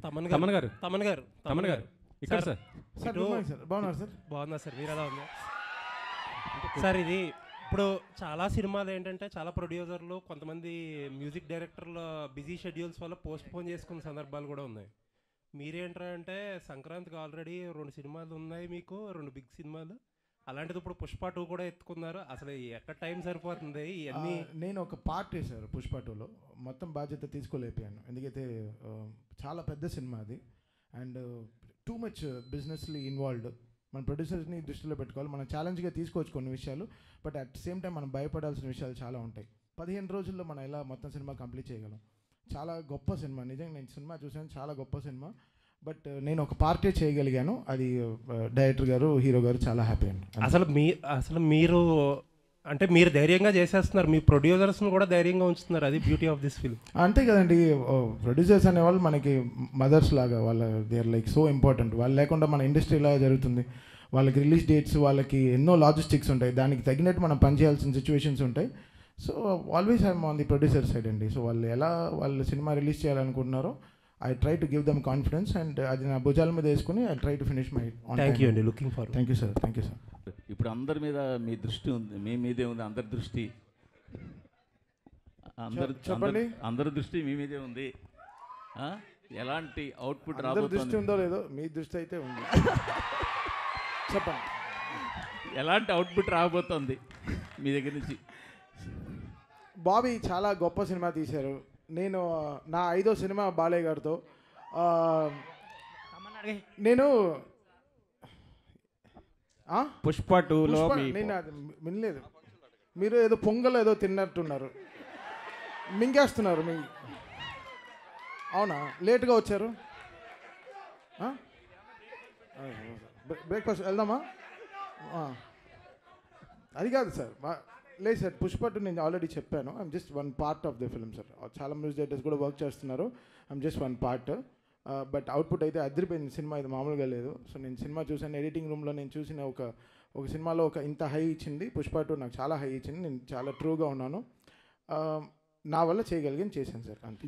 తమన్ తమన్ గారు గారు తమన్ గారు తమన్ గారు ఇక్కడ sir sir good morning sir, బాగున్నారు సార్? బాగున్నా సార్, మీరు ఎలా ఉన్నారు సార్? ఇది ఇప్పుడు చాలా సినిమాలు ఏంటంటే చాలా ప్రొడ్యూసర్లు కొంతమంది మ్యూజిక్ డైరెక్టర్ల బిజీ షెడ్యూల్స్ వల్ల పోస్ట్ పోన్ చేసుకున్న సందర్భాలు కూడా ఉన్నాయి. మీరేంటారా అంటే సంక్రాంతికి ఆల్రెడీ 2 సినిమాలు ఉన్నాయి, మీకు 2 బిగ్ సినిమాలు. అలాంటిది ఇప్పుడు పుష్ప 2 కూడా ఎత్తుకున్నారు. అసలు ఎక్కడ టైం సరిపోతుంది ఇవన్నీ? నేను ఒక పార్ట్ చేశాను పుష్ప 2లో, మొత్తం బాధ్యత తీసుకోలేకపోయాను. ఎందుకైతే చాలా పెద్ద సినిమా అది అండ్ టూ మచ్ బిజినెస్లీ ఇన్వాల్వ్డ్. మన ప్రొడ్యూసర్స్ని దృష్టిలో పెట్టుకోవాలి, మనం ఛాలెంజ్గా తీసుకోవచ్చు కొన్ని విషయాలు, బట్ అట్ సేమ్ టైం మనం భయపడాల్సిన విషయాలు చాలా ఉంటాయి. 15 రోజుల్లో మనం ఎలా మొత్తం సినిమా కంప్లీట్ చేయగలం? చాలా గొప్ప సినిమా, నిజంగా నేను సినిమా చూసాను, చాలా గొప్ప సినిమా. బట్ నేను ఒక పార్టీ చేయగలిగాను, అది డైరెక్టర్ గారు, హీరో గారు చాలా హ్యాపీ అండి. అసలు మీరు అంటే మీరు ధైర్యంగా చేసేస్తున్నారు, మీ ప్రొడ్యూసర్స్ని కూడా ధైర్యంగా ఉంచుతున్నారు. అది బ్యూటీ ఆఫ్ దిస్ ఫిల్మ్. అంతే కదండి, ప్రొడ్యూసర్స్ అనేవాళ్ళు మనకి మదర్స్ లాగా, వాళ్ళ they are like so important. వాళ్ళు లేకుండా మన ఇండస్ట్రీ ఎలా జరుగుతుంది? వాళ్ళకి రిలీజ్ డేట్స్, వాళ్ళకి ఎన్నో లాజిస్టిక్స్ ఉంటాయి, దానికి తగినట్టు మనం పనిచేయాల్సిన సిచ్యువేషన్స్ ఉంటాయి. So always I'm on the producer side అండి. సో వాళ్ళు ఎలా వాళ్ళు సినిమా రిలీజ్ చేయాలనుకుంటున్నారో I try to give them confidence and అది నా భుజాల మీద వేసుకుని I try to finish my. Thank you అండి, looking for. Thank you sir, thank you sir. ఇప్పుడు అందరి మీద మీ దృష్టి ఉంది, మీ మీదే ఉంది అందరి దృష్టి. చెప్పండి. అందరి దృష్టి మీ మీదే ఉంది. ఎలాంటి అవుట్పుట్ అందరి రాబోతుంది? దృష్టి ఉందో లేదో, మీ దృష్టి అయితే ఉంది. చెప్పండి. ఎలాంటి అవుట్పుట్ రాబోతుంది మీ దగ్గర నుంచి? బాబీ చాలా గొప్ప సినిమా తీశారు. నేను నా 5వ సినిమా బాలయ్య గారితో. నేను పుష్ప 2లో నేను అది వినలేదు. మీరు ఏదో పొంగల్ ఏదో తిన్నట్టున్నారు, మింగేస్తున్నారు. అవునా, లేట్గా వచ్చారు? బ్రేక్ఫాస్ట్ వెళ్దామా? అది కాదు సార్, లేదు సార్, పుష్ప 2 నేను ఆల్రెడీ చెప్పాను. I'm just one part of the film sir. చాలా మ్యూజిక్ డైరెక్టర్స్ కూడా వర్క్ చేస్తున్నారు, I'm just one part. But output అయితే అదిరిపోయింది సినిమా, ఇది మామూలుగా లేదు. సో నేను సినిమా చూసాను, ఎడిటింగ్ రూమ్లో నేను చూసిన ఒక సినిమాలో ఇంత హై ఇచ్చింది పుష్ప 2 నాకు చాలా హై ఇచ్చింది. నేను చాలా ట్రూగా ఉన్నాను, నా వల్ల చేయగలిగాను, చేశాను సార్ అంతే.